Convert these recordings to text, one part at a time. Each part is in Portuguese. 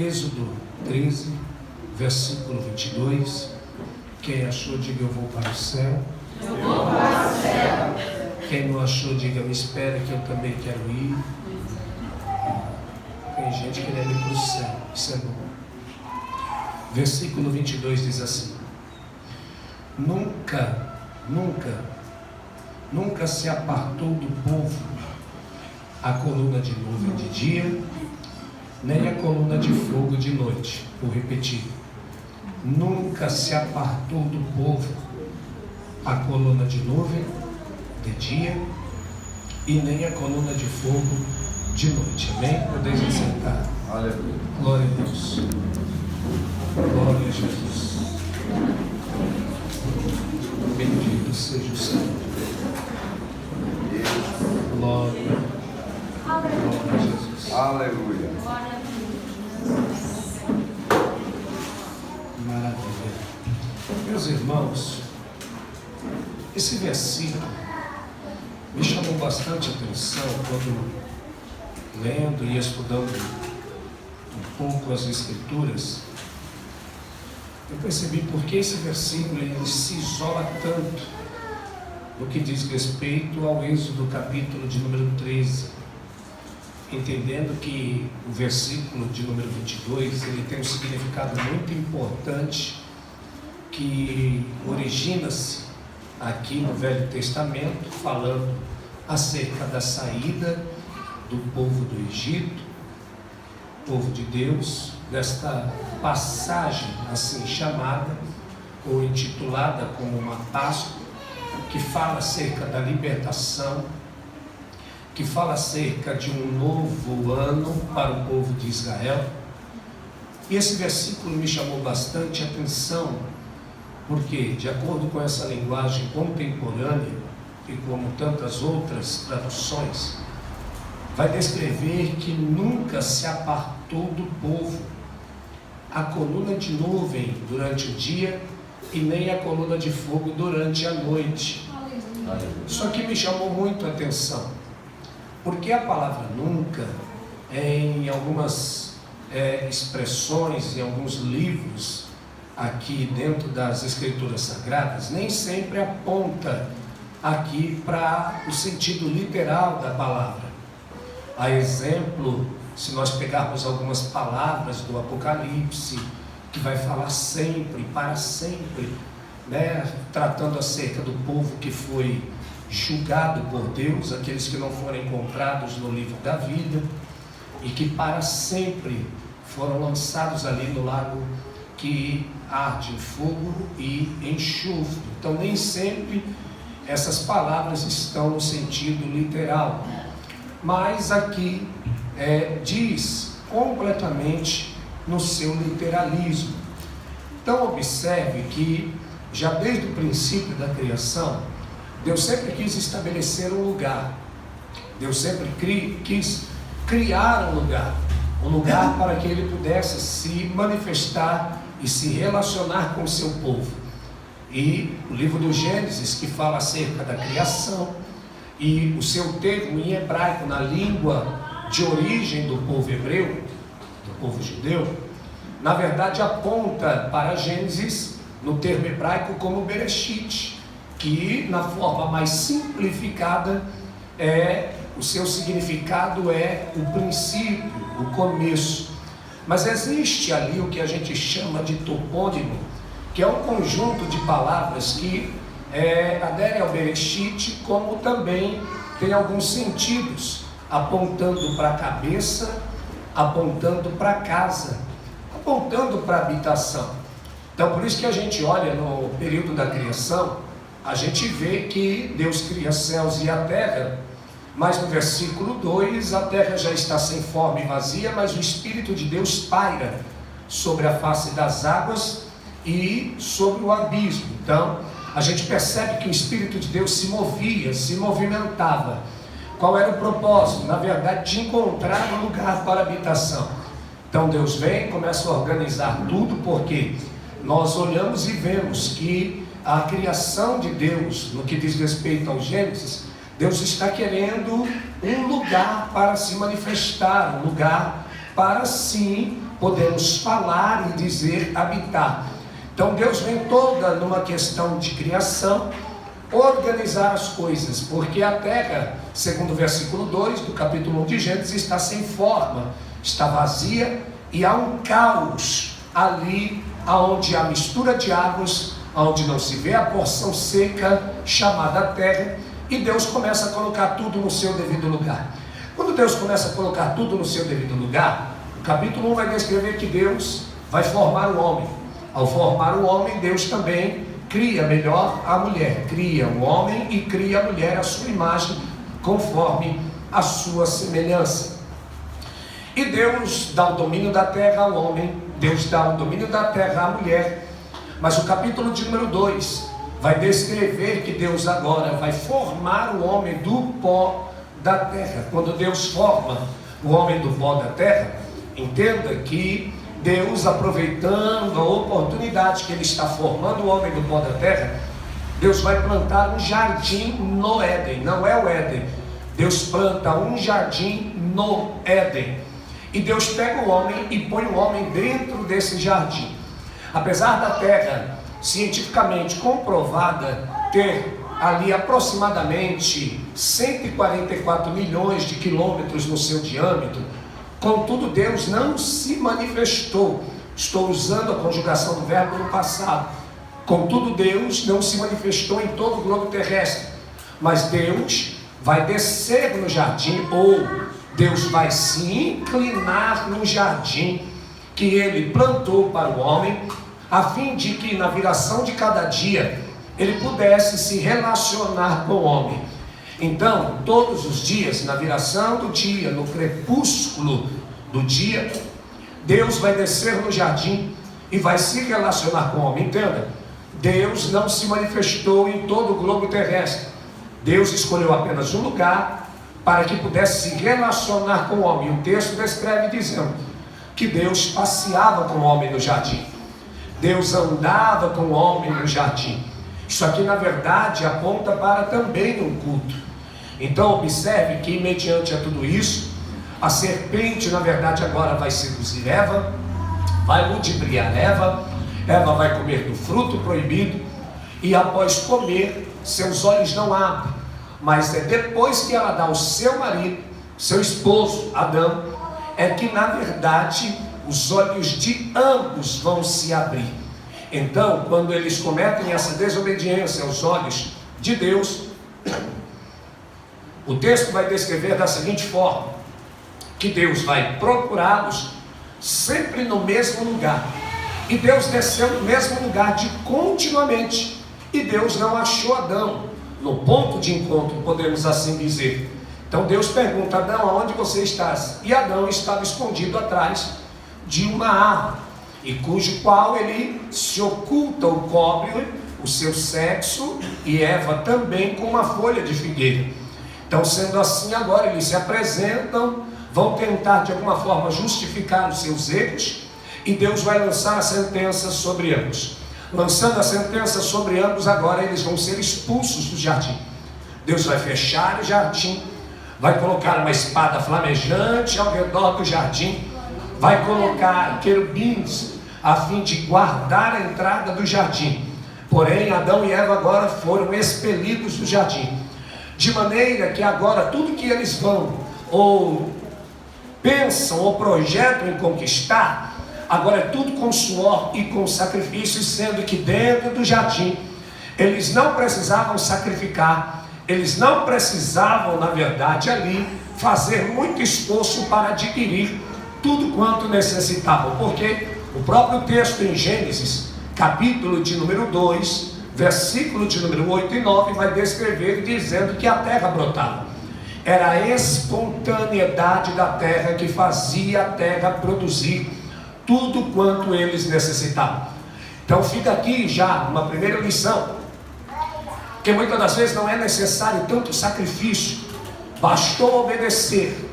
Êxodo 13, versículo 22. Quem achou, diga: eu vou para o céu. Eu vou para o céu. Quem não achou, diga: me espera que eu também quero ir. Tem gente querendo ir para o céu, isso é bom. Versículo 22 diz assim: Nunca se apartou do povo a coluna de nuvem de dia, nem a coluna de fogo de noite. Vou repetir: nunca se apartou do povo a coluna de nuvem de dia e nem a coluna de fogo de noite. Amém? Podeis sentar. Aleluia. Glória a Deus. Glória a Jesus. Bendito seja o Senhor. Glória. Glória a Jesus. Aleluia. Maravilha. Meus irmãos, esse versículo me chamou bastante atenção quando, lendo e estudando um pouco as Escrituras, eu percebi por que esse versículo ele se isola tanto no que diz respeito ao Êxodo capítulo de número 13, entendendo que o versículo de número 22 ele tem um significado muito importante que origina-se aqui no Velho Testamento, falando acerca da saída do povo do Egito, povo de Deus, desta passagem assim chamada ou intitulada como uma Páscoa, que fala acerca da libertação, que fala acerca de um novo ano para o povo de Israel. E esse versículo me chamou bastante atenção, porque, de acordo com essa linguagem contemporânea, e como tantas outras traduções, vai descrever que nunca se apartou do povo a coluna de nuvem durante o dia e nem a coluna de fogo durante a noite. Isso aqui me chamou muito a atenção, porque a palavra nunca, em algumas expressões, em alguns livros aqui dentro das Escrituras Sagradas, nem sempre aponta aqui para o sentido literal da palavra. A exemplo, se nós pegarmos algumas palavras do Apocalipse, que vai falar sempre, para sempre, tratando acerca do povo que foi julgado por Deus, aqueles que não foram encontrados no livro da vida, e que para sempre foram lançados ali no lago que arde em fogo e enxofre. Então nem sempre essas palavras estão no sentido literal, mas aqui diz completamente no seu literalismo. Então observe que já desde o princípio da criação, Deus sempre quis estabelecer um lugar. Deus sempre quis criar um lugar para que Ele pudesse se manifestar e se relacionar com o seu povo. E o livro do Gênesis, que fala acerca da criação, e o seu termo em hebraico, na língua de origem do povo hebreu, do povo judeu, na verdade aponta para Gênesis no termo hebraico como Bereshit, que na forma mais simplificada o seu significado é o princípio, o começo. Mas existe ali o que a gente chama de topônimo, que é um conjunto de palavras que aderem ao Bereshit, como também tem alguns sentidos, apontando para a cabeça, apontando para a casa, apontando para a habitação. Então por isso que a gente olha no período da criação, a gente vê que Deus cria céus e a terra, mas no versículo 2, a terra já está sem forma e vazia, mas o Espírito de Deus paira sobre a face das águas e sobre o abismo. Então a gente percebe que o Espírito de Deus se movia, se movimentava. Qual era o propósito? Na verdade, de encontrar um lugar para habitação. Então Deus vem, começa a organizar tudo, porque nós olhamos e vemos que a criação de Deus, no que diz respeito ao Gênesis, Deus está querendo um lugar para se manifestar, um lugar para sim podemos falar e dizer habitar. Então Deus vem toda numa questão de criação, organizar as coisas, porque a terra, segundo o versículo 2 do capítulo 1 de Gênesis, está sem forma, está vazia e há um caos ali, onde há mistura de águas, onde não se vê a porção seca chamada terra, e Deus começa a colocar tudo no seu devido lugar. Quando Deus começa a colocar tudo no seu devido lugar, o capítulo 1 vai descrever que Deus vai formar o homem. Ao formar o homem, Deus também cria melhor a mulher, cria o homem e cria a mulher à sua imagem, conforme a sua semelhança. E Deus dá o domínio da terra ao homem, Deus dá o domínio da terra à mulher. Mas o capítulo de número 2 vai descrever que Deus agora vai formar o homem do pó da terra. Quando Deus forma o homem do pó da terra, entenda que Deus, aproveitando a oportunidade que Ele está formando o homem do pó da terra, Deus vai plantar um jardim no Éden. Não é o Éden, Deus planta um jardim no Éden. E Deus pega o homem e põe o homem dentro desse jardim. Apesar da terra cientificamente comprovada ter ali aproximadamente 144 milhões de quilômetros no seu diâmetro, contudo Deus não se manifestou. Estou usando a conjugação do verbo no passado. Contudo Deus não se manifestou em todo o globo terrestre, mas Deus vai descer no jardim, ou Deus vai se inclinar no jardim que Ele plantou para o homem, a fim de que na viração de cada dia Ele pudesse se relacionar com o homem. Então, todos os dias, na viração do dia, no crepúsculo do dia, Deus vai descer no jardim e vai se relacionar com o homem. Entenda, Deus não se manifestou em todo o globo terrestre. Deus escolheu apenas um lugar para que pudesse se relacionar com o homem. E o texto descreve dizendo que Deus passeava com o homem no jardim. Deus andava com o homem no jardim. Isso aqui na verdade aponta para também um culto. Então observe que mediante a tudo isso, a serpente na verdade agora vai seduzir Eva, vai ludibriar Eva, Eva vai comer do fruto proibido, e após comer, seus olhos não abrem, mas é depois que ela dá ao seu marido, seu esposo Adão, é que na verdade os olhos de ambos vão se abrir. Então, quando eles cometem essa desobediência aos olhos de Deus, o texto vai descrever da seguinte forma: que Deus vai procurá-los sempre no mesmo lugar, e Deus desceu no mesmo lugar continuamente, e Deus não achou Adão no ponto de encontro, podemos assim dizer. Então Deus pergunta: Adão, aonde você estás? E Adão estava escondido atrás de uma árvore, e cujo qual ele se oculta ou cobre o seu sexo, e Eva também com uma folha de figueira. Então, sendo assim, agora eles se apresentam, vão tentar de alguma forma justificar os seus erros, e Deus vai lançar a sentença sobre ambos. Lançando a sentença sobre ambos, agora eles vão ser expulsos do jardim. Deus vai fechar o jardim, vai colocar uma espada flamejante ao redor do jardim, vai colocar querubins a fim de guardar a entrada do jardim. Porém, Adão e Eva agora foram expelidos do jardim, de maneira que agora tudo que eles vão, ou pensam, ou projetam em conquistar, agora é tudo com suor e com sacrifício, sendo que dentro do jardim eles não precisavam sacrificar, eles não precisavam, na verdade, ali fazer muito esforço para adquirir tudo quanto necessitavam, porque o próprio texto em Gênesis, capítulo de número 2, versículo de número 8 e 9, vai descrever dizendo que a terra brotava. Era a espontaneidade da terra que fazia a terra produzir tudo quanto eles necessitavam. Então fica aqui já uma primeira lição, que muitas das vezes não é necessário tanto sacrifício, bastou obedecer,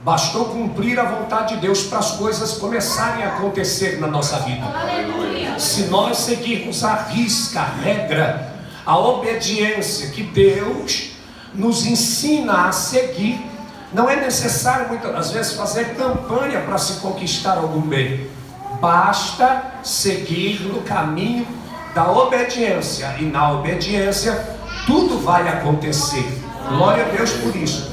bastou cumprir a vontade de Deus para as coisas começarem a acontecer na nossa vida. Aleluia. Se nós seguirmos a risca, a regra, a obediência que Deus nos ensina a seguir, Não é necessário muitas das vezes fazer campanha para se conquistar algum bem. Basta seguir no caminho da obediência, e na obediência tudo vai acontecer. Glória a Deus por isso.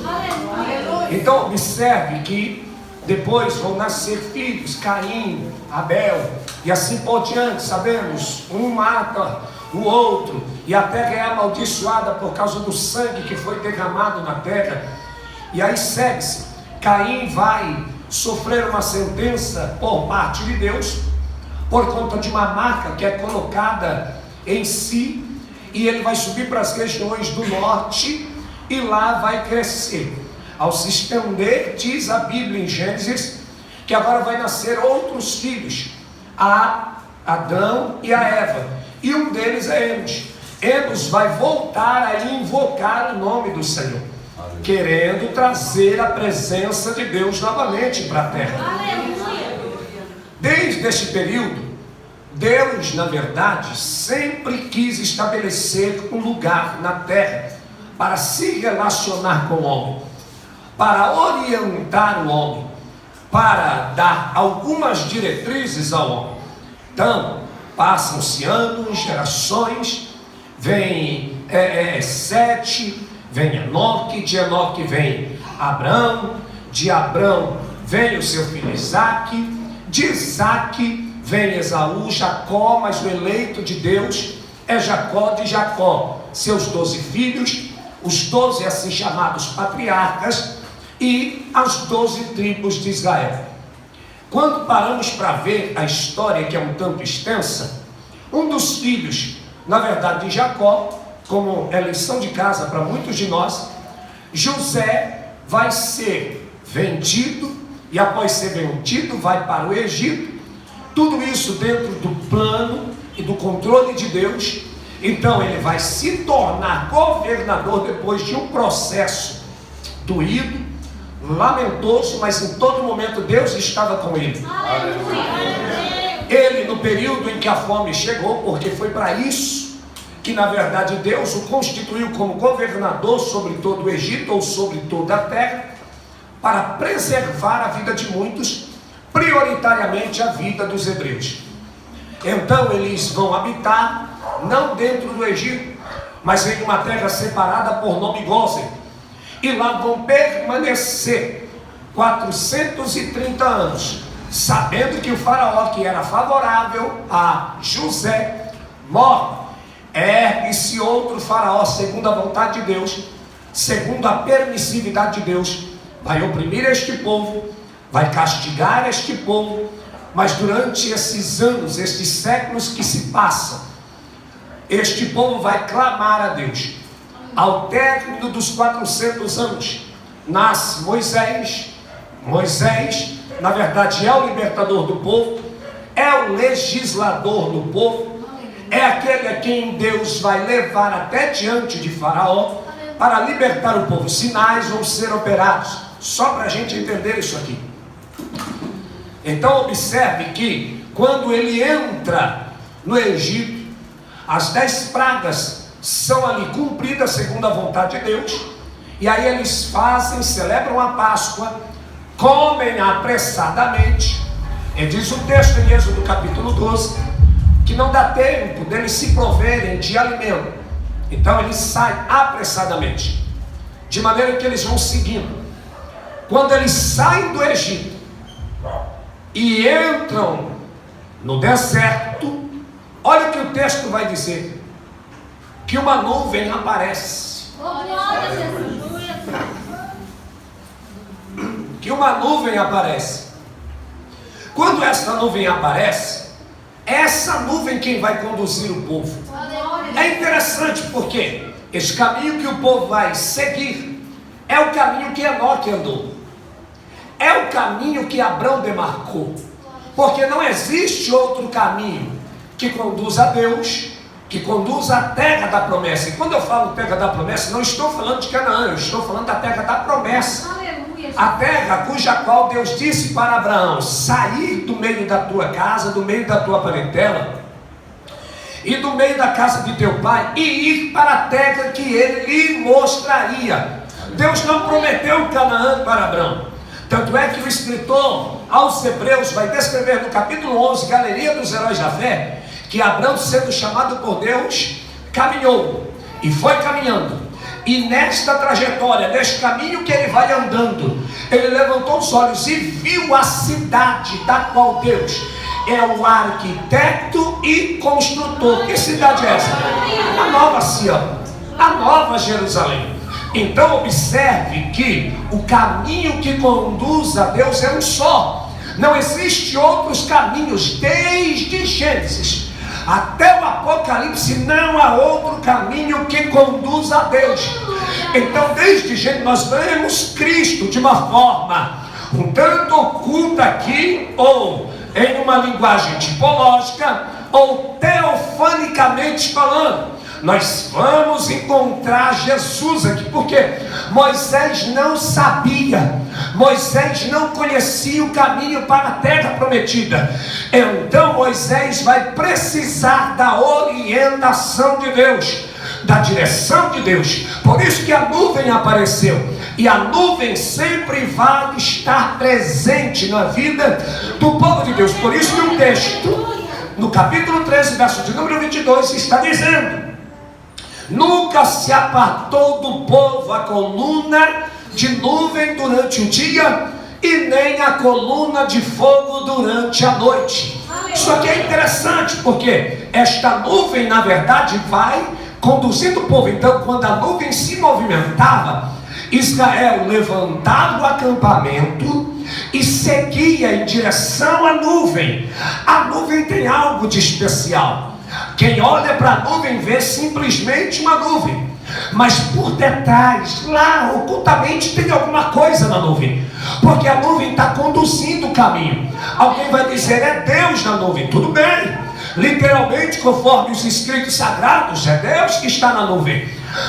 Então observe que depois vão nascer filhos, Caim, Abel, e assim por diante. Sabemos, um mata o outro, e a terra é amaldiçoada por causa do sangue que foi derramado na terra. E aí segue-se. Caim vai sofrer uma sentença por parte de Deus, por conta de uma marca que é colocada em si, e ele vai subir para as regiões do norte, e lá vai crescer. Ao se estender, diz a Bíblia em Gênesis, que agora vai nascer outros filhos, a Adão e a Eva, e um deles é Enos. Enos vai voltar a invocar o nome do Senhor, querendo trazer a presença de Deus novamente para a terra. Desde este período, Deus, na verdade, sempre quis estabelecer um lugar na terra para se relacionar com o homem, para orientar o homem, para dar algumas diretrizes ao homem. Então, passam-se anos, gerações, vem Sete, vem Enoque, de Enoque vem Abrão, de Abrão vem o seu filho Isaque, de Isaque vem Esaú, Jacó, mas o eleito de Deus é Jacó, de Jacó seus 12 filhos, os 12 assim chamados patriarcas, e as 12 tribos de Israel. Quando paramos para ver a história, que é um tanto extensa, um dos filhos, na verdade de Jacó, como é lição de casa para muitos de nós, José vai ser vendido, e após ser vendido vai para o Egito. Tudo isso dentro do plano e do controle de Deus. Então ele vai se tornar governador depois de um processo doído, lamentoso, mas em todo momento Deus estava com ele. Ele, no período em que a fome chegou, porque foi para isso que na verdade Deus o constituiu como governador sobre todo o Egito, ou sobre toda a terra, para preservar a vida de muitos, prioritariamente a vida dos hebreus. Então eles vão habitar não dentro do Egito, mas em uma terra separada por nome Gósen, e lá vão permanecer 430 anos, sabendo que o faraó, que era favorável a José, morre. Ergue-se outro faraó segundo a vontade de Deus, segundo a permissividade de Deus, vai oprimir este povo, vai castigar este povo, mas durante esses anos, estes séculos que se passam, este povo vai clamar a Deus. Ao término dos 400 anos, nasce Moisés. Moisés, na verdade, é o libertador do povo, é o legislador do povo, é aquele a quem Deus vai levar até diante de Faraó para libertar o povo. Sinais vão ser operados, só para a gente entender isso aqui. Então observe que quando ele entra no Egito, as 10 pragas são ali cumpridas segundo a vontade de Deus, e aí eles celebram a Páscoa, comem apressadamente, e diz o texto em Êxodo capítulo 12, que não dá tempo deles se proverem de alimento, então eles saem apressadamente, de maneira que eles vão seguindo. Quando eles saem do Egito e entram no deserto, olha o que o texto vai dizer: que uma nuvem aparece. Que uma nuvem aparece. Quando essa nuvem aparece, essa nuvem quem vai conduzir o povo. É interessante porque esse caminho que o povo vai seguir é o caminho que Enoque andou, é o caminho que Abrão demarcou, porque não existe outro caminho que conduz a Deus, que conduz à terra da promessa. E quando eu falo terra da promessa, não estou falando de Canaã, eu estou falando da terra da promessa. A terra cuja qual Deus disse para Abraão: sair do meio da tua casa, do meio da tua parentela e do meio da casa de teu pai, e ir para a terra que ele lhe mostraria. Deus não prometeu Canaã para Abrão. Tanto é que o escritor aos Hebreus vai descrever no capítulo 11, Galeria dos Heróis da Fé, que Abrão, sendo chamado por Deus, caminhou e foi caminhando. E nesta trajetória, neste caminho que ele vai andando, ele levantou os olhos e viu a cidade da qual Deus é o arquiteto e construtor. Que cidade é essa? A Nova Sião, a Nova Jerusalém. Então observe que o caminho que conduz a Deus é um só. Não existe outros caminhos. Desde Gênesis até o Apocalipse não há outro caminho que conduz a Deus. Então desde Gênesis nós vemos Cristo de uma forma um tanto oculta aqui, ou em uma linguagem tipológica, ou teofanicamente falando. Nós vamos encontrar Jesus aqui, porque Moisés não sabia, Moisés não conhecia o caminho para a terra prometida. Então Moisés vai precisar da orientação de Deus, da direção de Deus. Por isso que a nuvem apareceu. E a nuvem sempre vai estar presente na vida do povo de Deus. Por isso que o texto, no capítulo 13, verso de número 22, está dizendo: nunca se apartou do povo a coluna de nuvem durante o dia, e nem a coluna de fogo durante a noite. Isso aqui é interessante, porque esta nuvem, na verdade, vai conduzindo o povo. Então, quando a nuvem se movimentava, Israel levantava o acampamento e seguia em direção à nuvem. A nuvem tem algo de especial. Quem olha para a nuvem vê simplesmente uma nuvem, mas por detrás, lá ocultamente, tem alguma coisa na nuvem, porque a nuvem está conduzindo o caminho. Alguém vai dizer: é Deus na nuvem. Tudo bem, literalmente, conforme os escritos sagrados, é Deus que está na nuvem.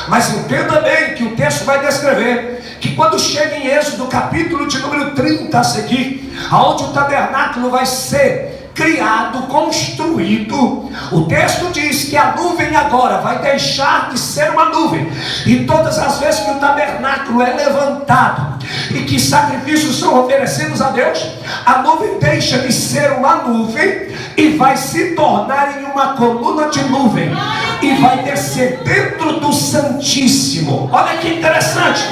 Mas entenda bem que o texto vai descrever que quando chega em Êxodo, capítulo de número 30 a seguir, aonde o tabernáculo vai ser criado, construído, o texto diz que a nuvem agora vai deixar de ser uma nuvem, e todas as vezes que o tabernáculo é levantado e que sacrifícios são oferecidos a Deus, a nuvem deixa de ser uma nuvem e vai se tornar em uma coluna de nuvem e vai descer dentro do Santíssimo. Olha que interessante.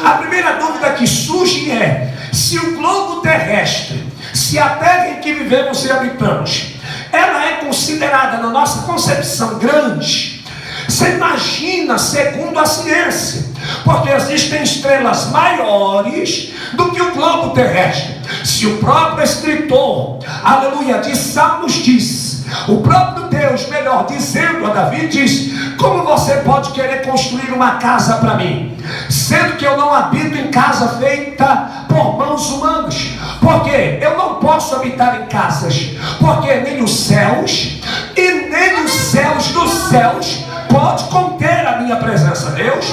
A primeira dúvida que surge é: se o globo terrestre, se a terra em que vivemos e habitamos, ela é considerada na nossa concepção grande, você imagina segundo a ciência, porque existem estrelas maiores do que o globo terrestre. Se o próprio escritor, aleluia, de Salmos diz, o próprio Deus, melhor dizendo a Davi, diz: como você pode querer construir uma casa para mim, sendo que eu não habito em casa feita por mãos humanas? Porque eu não posso habitar em casas, porque nem os céus e nem os céus dos céus pode conter a minha presença. Deus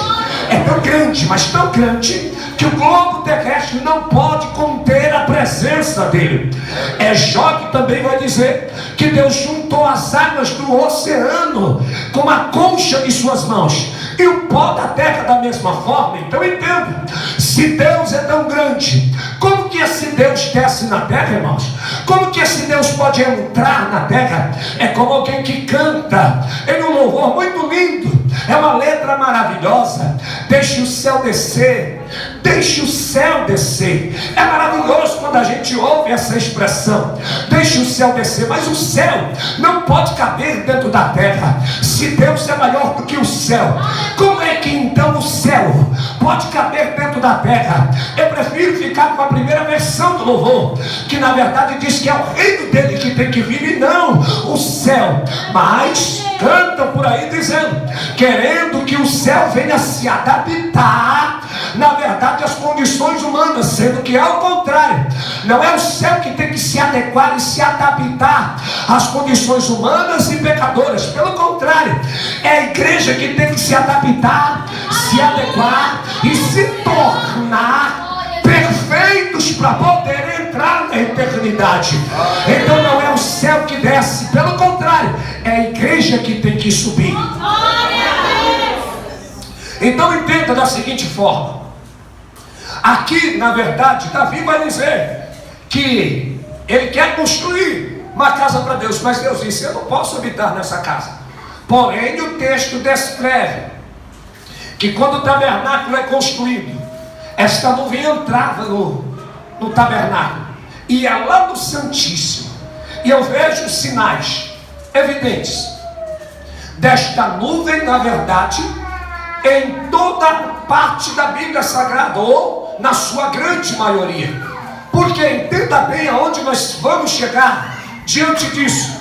é tão grande, mas tão grande, que o globo terrestre não pode conter a presença dele. É Jó que também vai dizer que Deus juntou as águas do oceano com a concha de suas mãos, e o pó da terra da mesma forma. Então entenda, se Deus é tão grande, como que esse Deus desce na terra, irmãos? Como que esse Deus pode entrar na terra? É como alguém que canta em um louvor muito lindo, é uma letra maravilhosa: deixe o céu descer, deixe o céu descer. É maravilhoso quando a gente ouve essa expressão, deixe o céu descer. Mas o céu não pode caber dentro da terra. Se Deus é maior do que o céu, como é que então o céu pode caber dentro da terra? Eu prefiro ficar com a primeira versão do louvor, que na verdade diz que é o reino dele que tem que vir, e não o céu. Mas cantam por aí dizendo, querendo que o céu venha se adaptar, na verdade, às condições humanas, sendo que é o contrário. Não é o céu que tem que se adequar e se adaptar às condições humanas e pecadoras. Pelo contrário, é a igreja que tem que se adaptar, se adequar e se tornar perfeitos para poder entrar na eternidade. Então não é o céu que desce, pelo contrário, é a igreja que tem que subir. Então entenda da seguinte forma: Aqui, na verdade, Davi vai dizer que ele quer construir uma casa para Deus, mas Deus disse: eu não posso habitar nessa casa. Porém, o texto descreve que quando o tabernáculo é construído, esta nuvem entrava no tabernáculo, ia lá no Santíssimo, e eu vejo sinais evidentes desta nuvem, na verdade, em toda parte da Bíblia Sagrada, ou na sua grande maioria. Porque entenda bem aonde nós vamos chegar diante disso.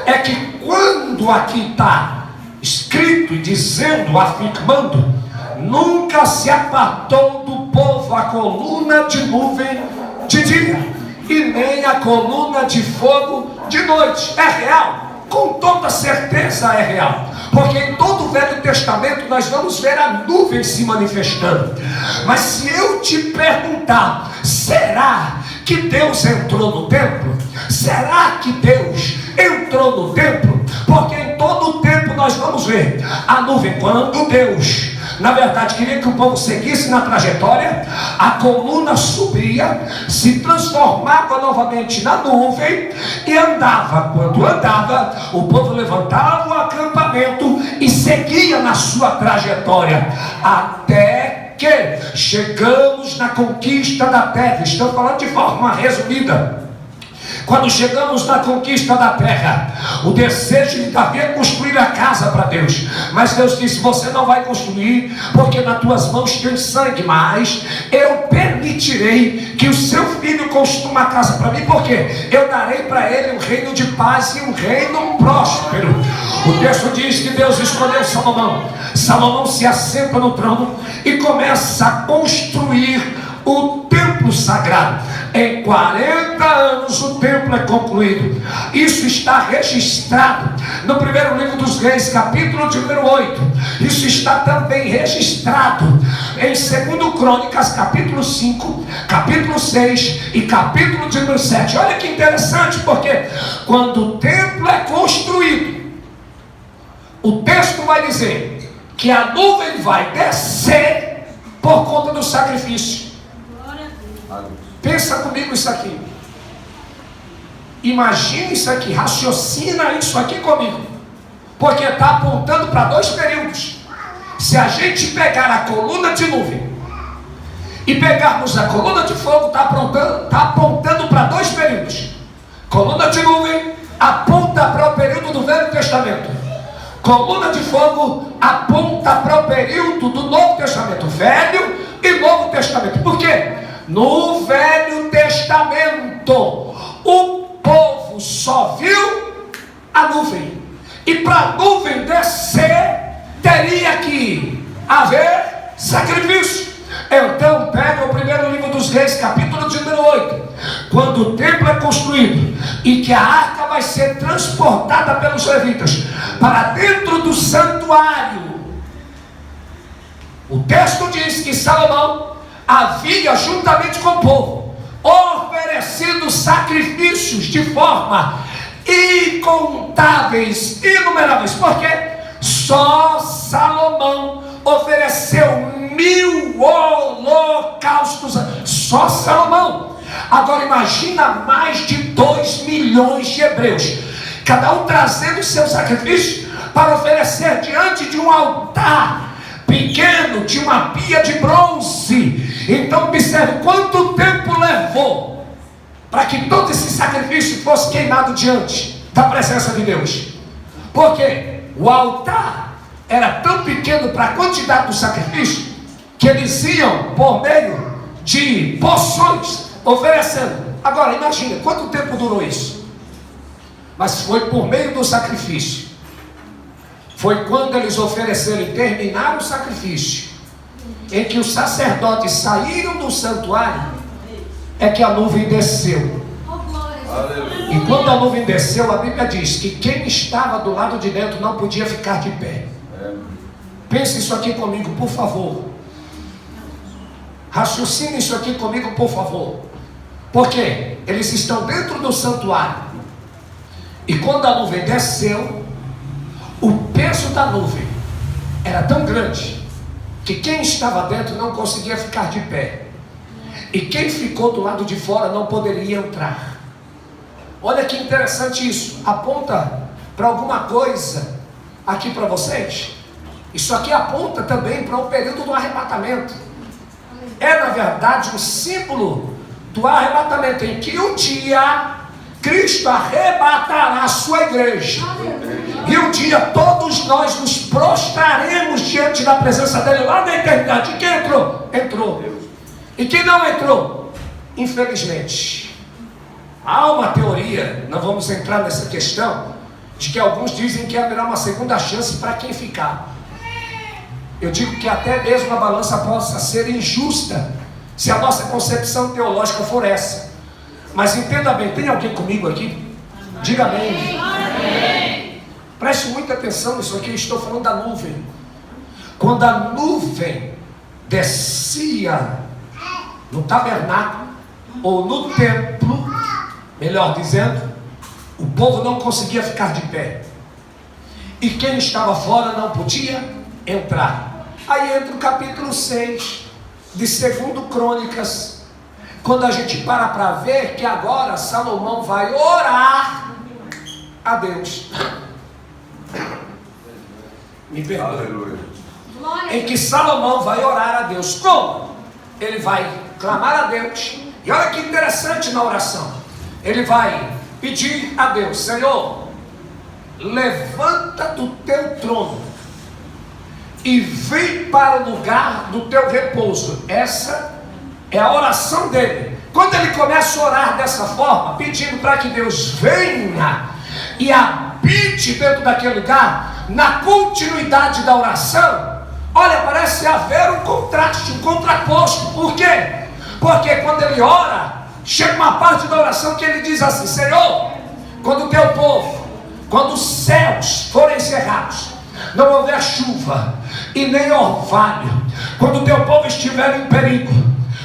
É que quando aqui está escrito e dizendo, afirmando, nunca se apartou do povo a coluna de nuvem de dia, e nem a coluna de fogo de noite. É real, com toda certeza é real. Porque em todo o Velho Testamento nós vamos ver a nuvem se manifestando. Mas se eu te perguntar, será que Deus entrou no templo? Será que Deus entrou no templo? Porque em todo o tempo nós vamos ver a nuvem. Quando Deus, na verdade, queria que o povo seguisse na trajetória, a coluna subia, se transformava novamente na nuvem e andava. Quando andava, o povo levantava o acampamento e seguia na sua trajetória, até que chegamos na conquista da terra. Estou falando de forma resumida. Quando chegamos na conquista da terra, o desejo de Davi é construir a casa para Deus. Mas Deus disse: você não vai construir, porque nas tuas mãos tem sangue. Mas eu permitirei que o seu filho construa uma casa para mim, porque eu darei para ele um reino de paz e um reino próspero. O texto diz que Deus escolheu Salomão. Salomão se assenta no trono e começa a construir o templo sagrado. Em 40 anos o templo é concluído. Isso está registrado no primeiro livro dos Reis, capítulo de número 8. Isso está também registrado em 2 Crônicas, capítulo 5, capítulo 6 e capítulo de número 7. Olha que interessante, porque quando o templo é construído, o texto vai dizer que a nuvem vai descer por conta do sacrifício. Pensa comigo isso aqui. Imagina isso aqui, raciocina isso aqui comigo. Porque está apontando para dois períodos. Se a gente pegar a coluna de nuvem e pegarmos a coluna de fogo, está apontando para dois períodos. Coluna de nuvem aponta para o período do Velho Testamento. Coluna de fogo aponta para o período do Novo Testamento. Velho e Novo Testamento. Por quê? No Velho Testamento, o povo só viu a nuvem. E para a nuvem descer, teria que haver sacrifício. Então pega o primeiro livro dos Reis, capítulo de número 8. Quando o templo é construído e que a arca vai ser transportada pelos levitas para dentro do santuário, o texto diz que Salomão havia, juntamente com o povo, oferecido sacrifícios de forma incontáveis, inumeráveis. Porque só Salomão ofereceu 1000 holocaustos. Só Salomão. Agora imagina mais de 2 milhões de hebreus, cada um trazendo seu sacrifício para oferecer diante de um altar pequeno, de uma pia de bronze. Então observe quanto tempo levou para que todo esse sacrifício fosse queimado diante da presença de Deus. Porque o altar era tão pequeno para a quantidade do sacrifício, que eles iam por meio de porções oferecendo. Agora imagina quanto tempo durou isso. Mas foi por meio do sacrifício. Foi quando eles ofereceram e terminaram o sacrifício, em que os sacerdotes saíram do santuário, é que a nuvem desceu. E quando a nuvem desceu, a Bíblia diz que quem estava do lado de dentro não podia ficar de pé. Pense isso aqui comigo, por favor. Raciocine isso aqui comigo, por favor. Porque eles estão dentro do santuário, e quando a nuvem desceu, o peso da nuvem era tão grande que quem estava dentro não conseguia ficar de pé. E quem ficou do lado de fora não poderia entrar. Olha que interessante isso. Aponta para alguma coisa aqui para vocês. Isso aqui aponta também para o período do arrebatamento. É na verdade um símbolo do arrebatamento, em que um dia Cristo arrebatará a sua igreja. E um dia todos nós nos prostraremos diante da presença dele lá na eternidade. E quem entrou? Entrou. E quem não entrou? Infelizmente. Há uma teoria, não vamos entrar nessa questão, de que alguns dizem que haverá uma segunda chance para quem ficar. Eu digo que até mesmo a balança possa ser injusta, se a nossa concepção teológica for essa. Mas entenda bem, tem alguém comigo aqui? Diga amém. Amém. Preste muita atenção nisso aqui, eu estou falando da nuvem. Quando a nuvem descia no tabernáculo, ou no templo, melhor dizendo, o povo não conseguia ficar de pé. E quem estava fora não podia entrar. Aí entra o capítulo 6 de 2 Crônicas, quando a gente para ver que agora Salomão vai orar a Deus. Me perdoe. Em que Salomão vai orar a Deus. Como? Ele vai clamar a Deus. E olha que interessante na oração. Ele vai pedir a Deus: Senhor, levanta do teu trono e vem para o lugar do teu repouso. Essa é a oração dele. Quando ele começa a orar dessa forma, pedindo para que Deus venha e habite dentro daquele lugar, na continuidade da oração, olha, parece haver um contraste, um contraposto. Por quê? Porque quando ele ora, chega uma parte da oração que ele diz assim: Senhor, quando o teu povo, quando os céus forem cerrados, não houver chuva e nem orvalho, quando o teu povo estiver em perigo,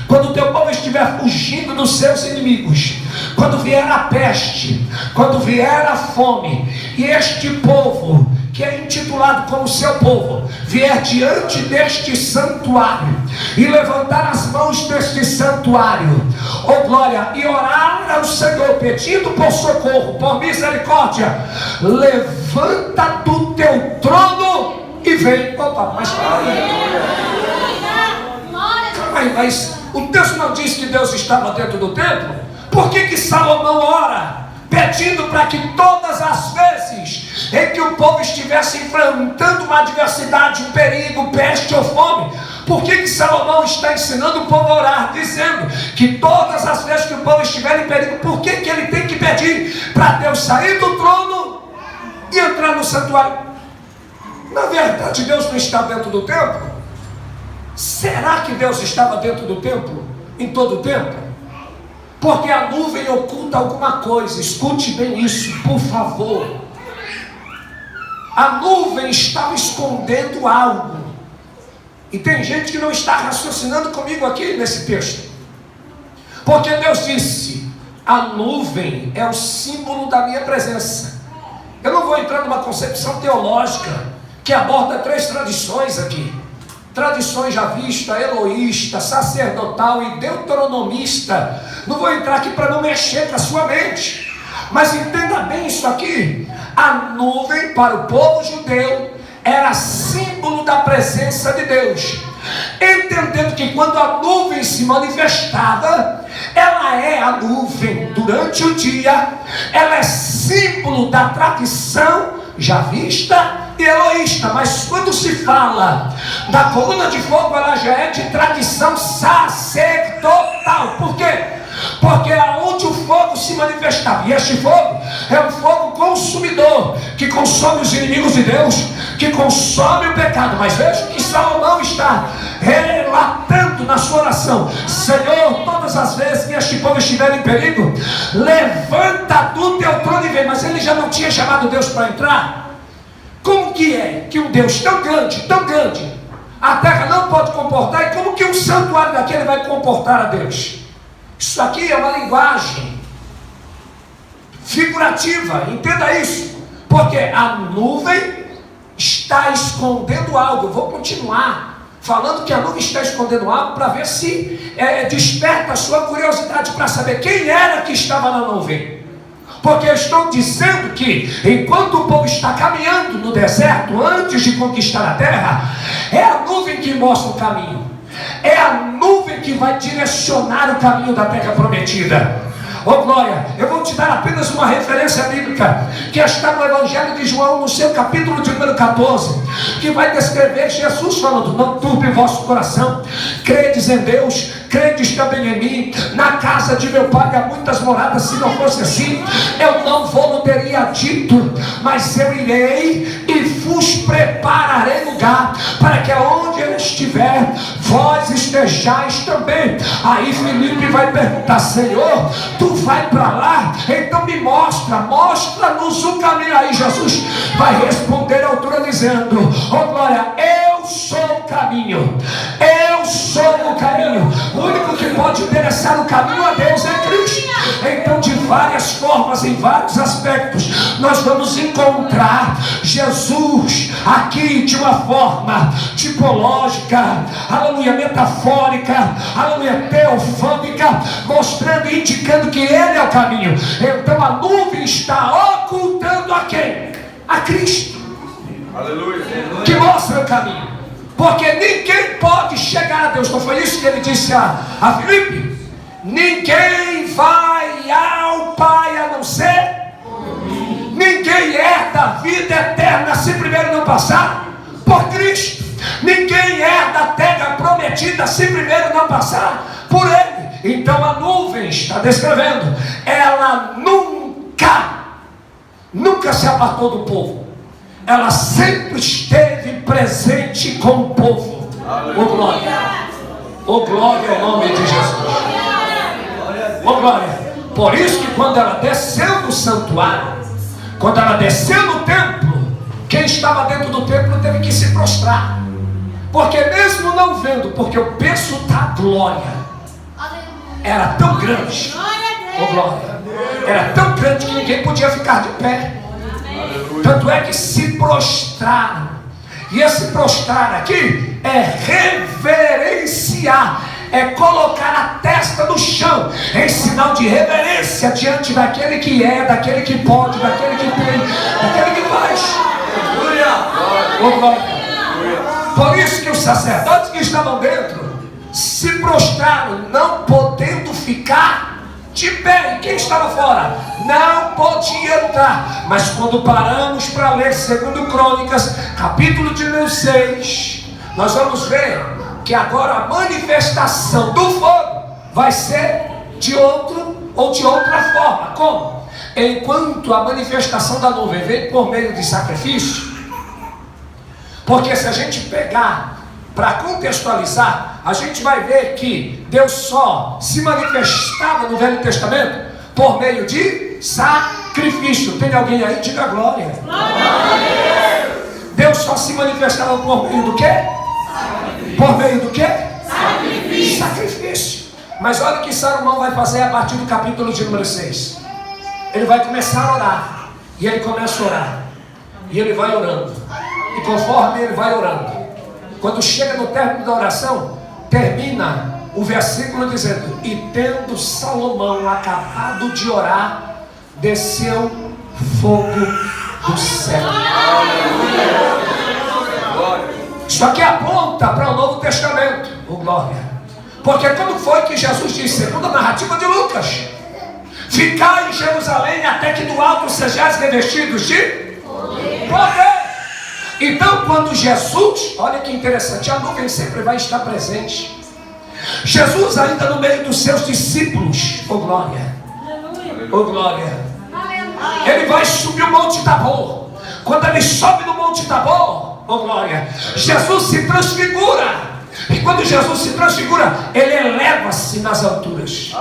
quando o teu povo estiver fugindo dos seus inimigos, quando vier a peste, quando vier a fome, e este povo, que é intitulado como seu povo, vier diante deste santuário e levantar as mãos deste santuário, oh glória, e orar ao Senhor, pedindo por socorro, por misericórdia, levanta do teu trono e vem. Opa, mas mas o texto não diz que Deus estava dentro do templo? Por que Salomão ora pedindo para que todas as vezes em que o povo estivesse enfrentando uma adversidade, um perigo, peste ou fome, por que Salomão está ensinando o povo a orar, dizendo que todas as vezes que o povo estiver em perigo, por que ele tem que pedir para Deus sair do trono e entrar no santuário? Na verdade, Deus não está dentro do templo? Será que Deus estava dentro do templo em todo o tempo? Porque a nuvem oculta alguma coisa. Escute bem isso, por favor. A nuvem estava escondendo algo. E tem gente que não está raciocinando comigo aqui nesse texto. Porque Deus disse: a nuvem é o símbolo da minha presença. Eu não vou entrar numa concepção teológica que aborda 3 tradições aqui: tradições javista, eloísta, sacerdotal e deuteronomista. Não vou entrar aqui para não mexer com a sua mente, mas entenda bem isso aqui. A nuvem para o povo judeu era símbolo da presença de Deus, entendendo que quando a nuvem se manifestava, ela é a nuvem durante o dia, ela é símbolo da tradição javista e eloísta. Mas quando se fala da coluna de fogo, ela já é de tradição sacerdotal. Por quê? Porque aonde o fogo se manifestava, e este fogo é um fogo consumidor, que consome os inimigos de Deus, que consome o pecado. Mas veja que Salomão está relatando na sua oração: Senhor, todas as vezes que este povo estiver em perigo, levanta do teu trono e vem. Mas ele já não tinha chamado Deus para entrar? Como que é que um Deus tão grande, a terra não pode comportar, e como que um santuário daquele vai comportar a Deus? Isso aqui é uma linguagem figurativa, entenda isso, porque a nuvem está escondendo algo. Eu vou continuar falando que a nuvem está escondendo algo para ver se desperta a sua curiosidade para saber quem era que estava na nuvem. Porque eu estou dizendo que enquanto o povo está caminhando no deserto, antes de conquistar a terra, é a nuvem que mostra o caminho. É a nuvem que vai direcionar o caminho da terra prometida. Oh glória, eu vou te dar apenas uma referência bíblica que está no Evangelho de João, no seu capítulo de número 14, que vai descrever Jesus falando: não turbe o vosso coração, credes em Deus, credes também em mim. Na casa de meu pai há muitas moradas, se não fosse assim eu não vou teria dito, mas eu irei e vos prepararei lugar, para que aonde ele estiver, vós estejais também. Aí Filipe vai perguntar: Senhor, tu vai para lá? Então me mostra-nos o caminho. Aí Jesus vai responder à altura dizendo: oh glória, eu sou o caminho, eu sou o caminho. O único que pode endereçar o caminho a Deus é Cristo. Então, de várias formas, em vários aspectos, nós vamos encontrar Jesus aqui de uma forma tipológica, aleluia, metafórica, aleluia, teofânica, mostrando e indicando que Ele é o caminho. Então a nuvem está ocultando a quem? A Cristo. Aleluia. Que mostra o caminho. Porque ninguém pode chegar a Deus. Não foi isso que ele disse a Filipe? Ninguém vai ao Pai a não ser ninguém herda a vida eterna se primeiro não passar por Cristo. Ninguém herda a terra prometida se primeiro não passar por Ele. Então a nuvem está descrevendo, ela nunca se apartou do povo. Ela sempre esteve presente com o povo. Oh glória, oh glória ao nome de Jesus. Oh glória. Por isso que quando ela desceu do santuário, quando ela desceu no templo, quem estava dentro do templo teve que se prostrar. Porque mesmo não vendo, porque o peso da glória era tão grande, oh glória, era tão grande que ninguém podia ficar de pé. Tanto é que se prostraram. E esse prostrar aqui é reverenciar, é colocar a testa no chão, em sinal de reverência diante daquele que é, daquele que pode, daquele que tem, daquele que faz. Oh glória. Por isso que os sacerdotes que estavam dentro se prostraram, não podendo ficar de pé. E quem estava fora não podia entrar. Mas quando paramos para ler 2 Crônicas, capítulo de número 6, nós vamos ver que agora a manifestação do fogo vai ser de outro ou de outra forma. Como? Enquanto a manifestação da nuvem vem por meio de sacrifício. Porque se a gente pegar para contextualizar, a gente vai ver que Deus só se manifestava no Velho Testamento por meio de sacrifício. Tem alguém aí? Diga glória. Deus só se manifestava por meio do quê? Por meio do quê? Sacrifício. Mas olha o que Salomão vai fazer a partir do capítulo de número 6. Ele vai começar a orar. E ele começa a orar. E ele vai orando. E conforme ele vai orando, quando chega no término da oração, termina o versículo dizendo: e tendo Salomão acabado de orar, desceu fogo do céu. Isso aqui aponta para o Novo Testamento. Oh glória. Porque quando foi que Jesus disse, segundo a narrativa de Lucas: ficai em Jerusalém até que do alto sejais revestidos de poder. Então quando Jesus, olha que interessante, a nuvem sempre vai estar presente. Jesus ainda no meio dos seus discípulos, oh glória, oh glória, ele vai subir o Monte Tabor. Quando ele sobe no Monte Tabor, oh glória, Jesus se transfigura. E quando Jesus se transfigura, ele eleva-se nas alturas.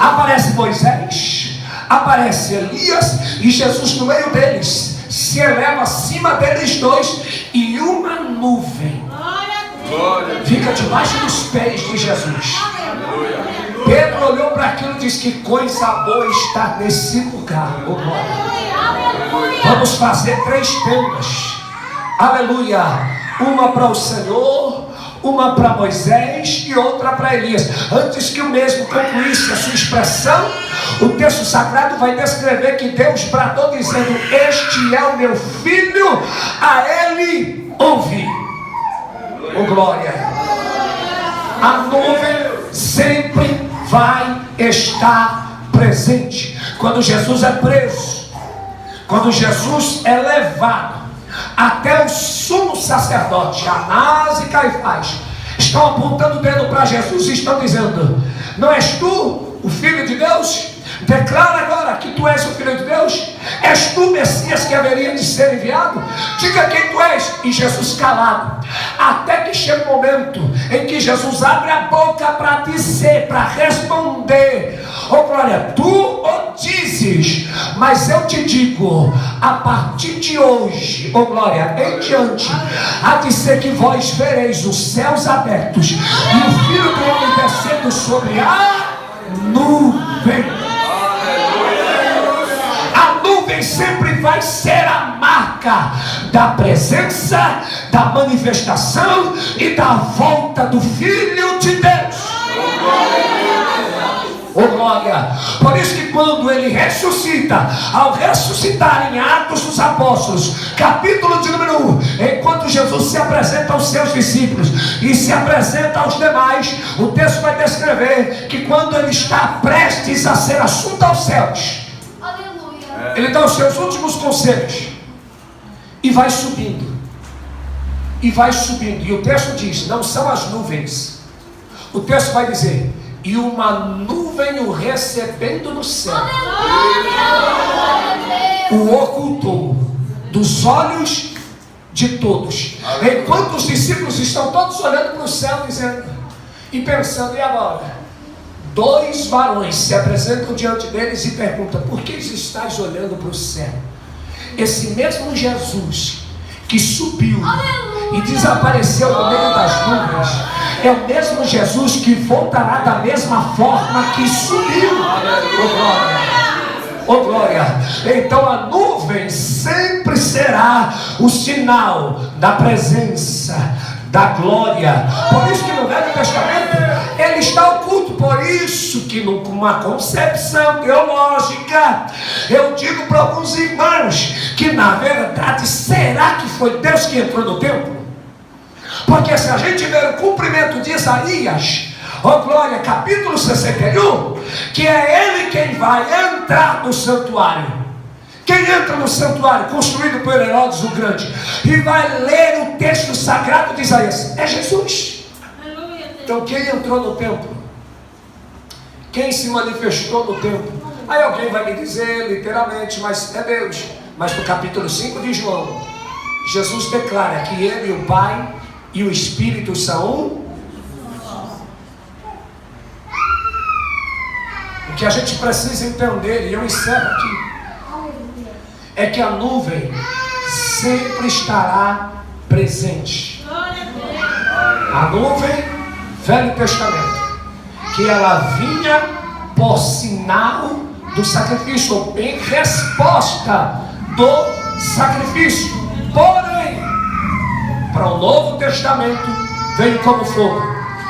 Aparece Moisés, aparece Elias, e Jesus no meio deles se eleva acima deles dois, e uma nuvem fica debaixo dos pés de Jesus. Pedro olhou para aquilo e disse: que coisa boa está nesse lugar. Oh, glória. Vamos fazer 3 tendas. Aleluia. uma para o Senhor, uma para Moisés e outra para Elias. Antes que o mesmo concluísse a sua expressão, o texto sagrado vai descrever que Deus bradou dizendo: este é o meu filho, a ele ouvi. Oh glória! A nuvem sempre vai estar presente. Quando Jesus é preso, quando Jesus é levado até o sumo sacerdote, Anás e Caifás estão apontando o dedo para Jesus e estão dizendo: não és tu o Filho de Deus? Declara agora que tu és o Filho de Deus. És tu o Messias que haveria de ser enviado? Diga quem tu és. E Jesus calado, até que chega o momento em que Jesus abre a boca para dizer, para responder: oh glória, tu o dizes, mas eu te digo, a partir de hoje, oh glória, em diante, há de ser que vós vereis os céus abertos e o Filho do Homem descendo sobre a nuvem. A nuvem sempre vai ser a marca da presença, da manifestação e da volta do Filho de Deus. Oh glória! Por isso que quando ele ressuscita, ao ressuscitar em Atos dos Apóstolos, capítulo de número 1, enquanto Jesus se apresenta aos seus discípulos e se apresenta aos demais, o texto vai descrever que quando ele está prestes a ser assunto aos céus, ele dá os seus últimos conselhos e vai subindo, e vai subindo, e o texto diz: não são as nuvens, o texto vai dizer: e uma nuvem o recebendo no céu, o ocultou dos olhos de todos. Enquanto os discípulos estão todos olhando para o céu, dizendo e pensando: e agora? Dois varões se apresentam diante deles e perguntam: por que estáis olhando para o céu? Esse mesmo Jesus que subiu e desapareceu no meio das nuvens é o mesmo Jesus que voltará da mesma forma que subiu. Oh glória! Oh glória! Então a nuvem sempre será o sinal da presença, da glória. Por isso que no Velho Testamento ele está oculto. Por isso que numa concepção teológica, eu digo para alguns irmãos que na verdade, será que foi Deus que entrou no templo? Porque se a gente ver o cumprimento de Isaías, oh glória, capítulo 61, que é ele quem vai entrar no santuário. Quem entra no santuário construído por Herodes o Grande e vai ler o texto sagrado de Isaías é Jesus. Então quem entrou no templo? Quem se manifestou no templo? Aí alguém vai me dizer literalmente, mas é Deus. Mas no capítulo 5 de João, Jesus declara que ele e o Pai e o Espírito são um. O que a gente precisa entender, e eu encerro aqui, é que a nuvem sempre estará presente. A nuvem, Velho Testamento, que ela vinha por sinal do sacrifício, ou em resposta do sacrifício. Porém, para o Novo Testamento, veio como fogo.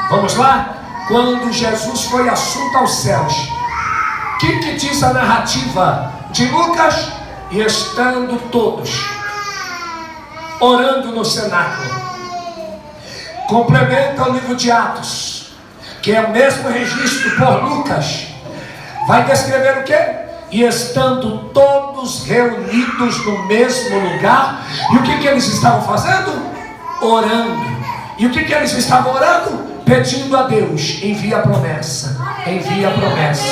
Vamos lá? Quando Jesus foi assunto aos céus, o que diz a narrativa de Lucas? E estando todos orando no cenáculo. Complementa o livro de Atos, que é o mesmo registro por Lucas. Vai descrever o quê? E estando todos reunidos no mesmo lugar. E o que eles estavam fazendo? Orando. E o que eles estavam orando? Pedindo a Deus: envia a promessa, envia a promessa,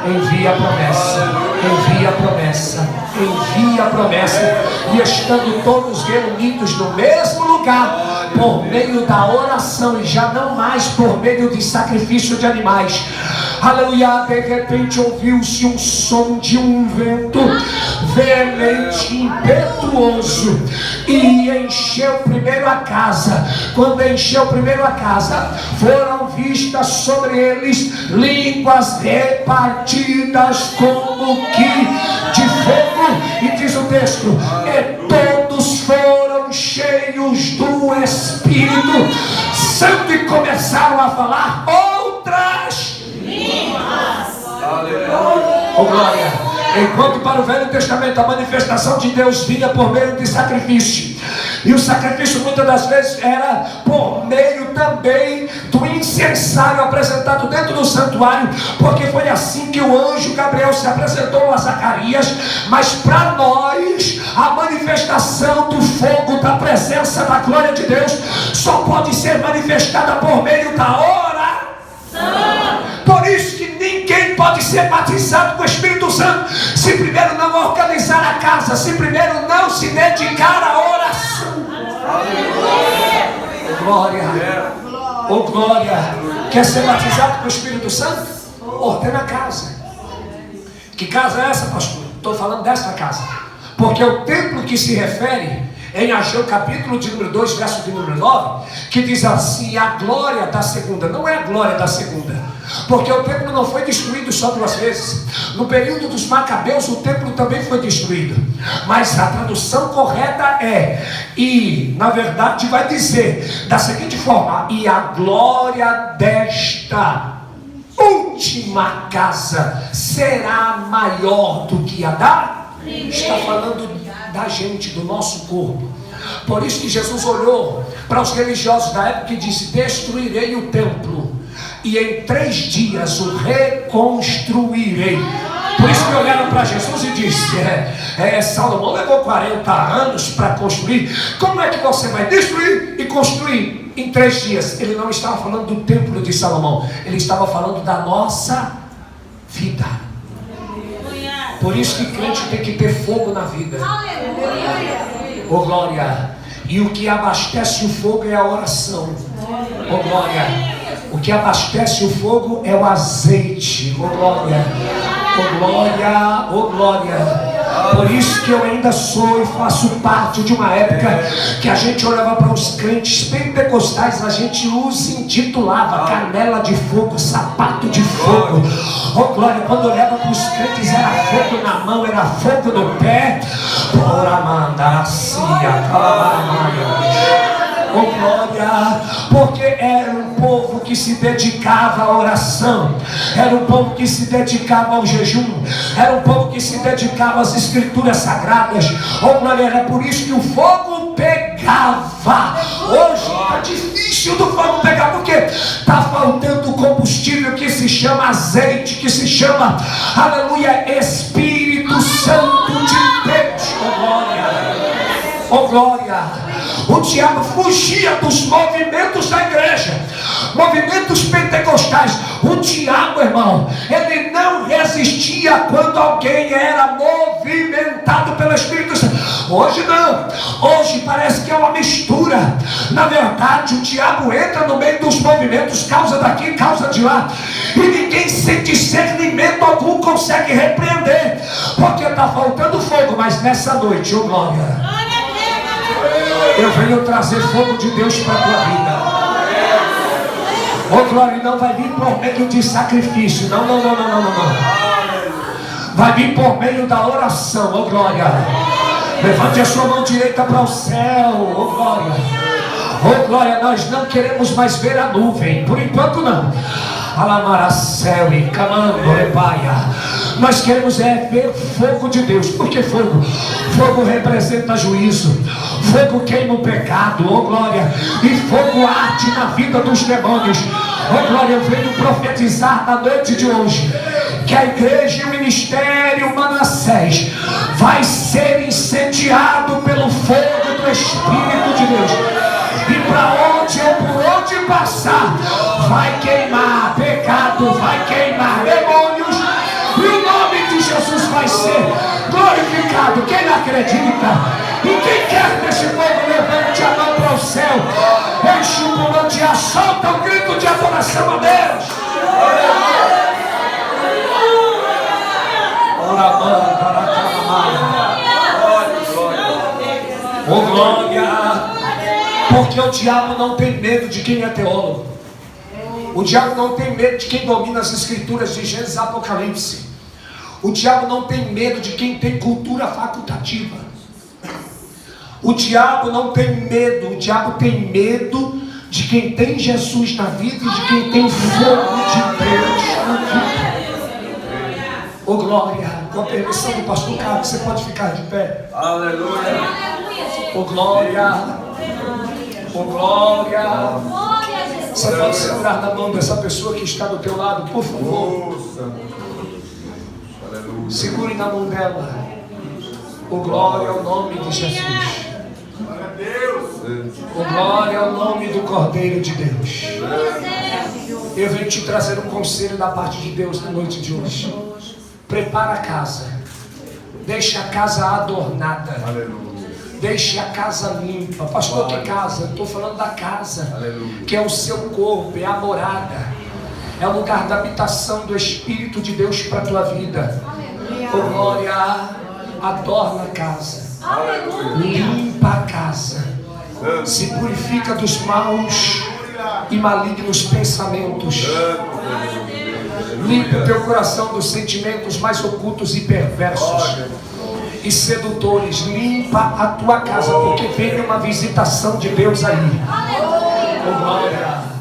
envia a promessa, envia a promessa, envia a promessa. E estando todos reunidos no mesmo lugar, por meio da oração, e já não mais por meio de sacrifício de animais, aleluia, de repente ouviu-se um som de um vento veemente, impetuoso, e encheu primeiro a casa. Quando encheu primeiro a casa, foram vistas sobre eles línguas repartidas como que de fogo, e diz o texto: e todos foram cheios cheios do Espírito Santo e começaram a falar outras línguas. Oh, glória! Enquanto para o Velho Testamento a manifestação de Deus vinha por meio de sacrifício, e o sacrifício muitas das vezes era por meio também do incensário apresentado dentro do santuário, porque foi assim que o anjo Gabriel se apresentou a Zacarias. Mas para nós, a manifestação do fogo, da presença da glória de Deus, só pode ser manifestada por meio da oração. Por isso que ninguém pode ser batizado com o Espírito Santo se primeiro não organizar a casa, se primeiro não se dedicar à oração. Oh, glória! Oh, glória! Quer ser batizado com o Espírito Santo? Ordena a casa. Que casa é essa, pastor? Estou falando desta casa, porque o templo que se refere em Ageu capítulo de número 2, verso de número 9, que diz assim: a glória da segunda. Não é a glória da segunda, porque o templo não foi destruído só 2 vezes. No período dos Macabeus o templo também foi destruído, mas a tradução correta é, e na verdade vai dizer da seguinte forma: e a glória desta última casa será maior do que a da... Está falando da gente, do nosso corpo. Por isso que Jesus olhou para os religiosos da época e disse: destruirei o templo e em 3 dias o reconstruirei. Por isso que olharam para Jesus e disse: Salomão levou 40 anos para construir, como é que você vai destruir e construir em 3 dias? Ele não estava falando do templo de Salomão, ele estava falando da nossa vida. Por isso que crente tem que ter fogo na vida. Oh, glória! E o que abastece o fogo é a oração. Oh, glória! O que abastece o fogo é o azeite. Oh, glória! Oh, glória! Oh, glória! Por isso que eu ainda sou e faço parte de uma época que a gente olhava para os crentes pentecostais, a gente os intitulava canela de fogo, sapato de fogo. Oh, glória! Quando olhava para os crentes era fogo na mão, era fogo no pé. Oh, glória! Porque era um povo que se dedicava à oração, era um povo que se dedicava ao jejum, era um povo que se dedicava às escrituras sagradas. Oh, glória! Era por isso que o fogo pegava. Hoje está difícil do fogo pegar, porque está faltando combustível que se chama azeite, que se chama, aleluia, Espírito Santo de Deus. Oh, glória! Oh, glória! O diabo fugia dos movimentos da igreja, movimentos pentecostais. O diabo, irmão, ele não resistia quando alguém era movimentado pelo Espírito Santo. Hoje não, hoje parece que é uma mistura. Na verdade, o diabo entra no meio dos movimentos, causa daqui, causa de lá, e ninguém sem discernimento algum consegue repreender, porque está faltando fogo. Mas nessa noite, oh, glória, eu venho trazer fogo de Deus para a tua vida. Oh, glória! Não vai vir por meio de sacrifício. Não. Vai vir por meio da oração. Oh, glória! Levante a sua mão direita para o céu. Oh, glória! Oh, glória! Nós não queremos mais ver a nuvem. Por enquanto não. Alamaracel e Camandorepaia. Nós queremos ver fogo de Deus. Por que fogo? Fogo representa juízo. Fogo queima o pecado. Oh, glória! E fogo arde na vida dos demônios. Oh, glória! Eu venho profetizar na noite de hoje que a igreja e o ministério Manassés vai ser incendiado pelo fogo do Espírito de Deus. E para onde ou por onde passar, vai queimar pecado, vai queimar demônios, e o nome de Jesus vai ser glorificado. Quem acredita e quem quer desse fogo, levante a mão para o céu, enche o pulmão de ar, solta um grito de adoração a Deus. Oh, glória! Porque o diabo não tem medo de quem é teólogo. O diabo não tem medo de quem domina as escrituras de Gênesis e Apocalipse. O diabo não tem medo de quem tem cultura facultativa. O diabo não tem medo, o diabo tem medo de quem tem Jesus na vida e de quem tem fogo de Deus na vida. Ô glória, com a permissão do pastor Carlos, você pode ficar de pé. Aleluia. Ô glória, ô glória. Você pode segurar na mão dessa pessoa que está do teu lado, por favor. Segure na mão dela. Ô glória ao nome de Jesus. Ô glória ao nome do Cordeiro de Deus. Eu venho te trazer um conselho da parte de Deus na noite de hoje. Prepara a casa. Deixe a casa adornada. Deixe a casa limpa. Pastor, que casa? Estou falando da casa. Que é o seu corpo, é a morada. É o lugar da habitação do Espírito de Deus para a tua vida. Ô glória, adorna a casa. Limpa a casa. Se purifica dos maus e malignos pensamentos. Limpa o teu coração dos sentimentos mais ocultos e perversos e sedutores. Limpa a tua casa, porque vem uma visitação de Deus aí. Oh glória.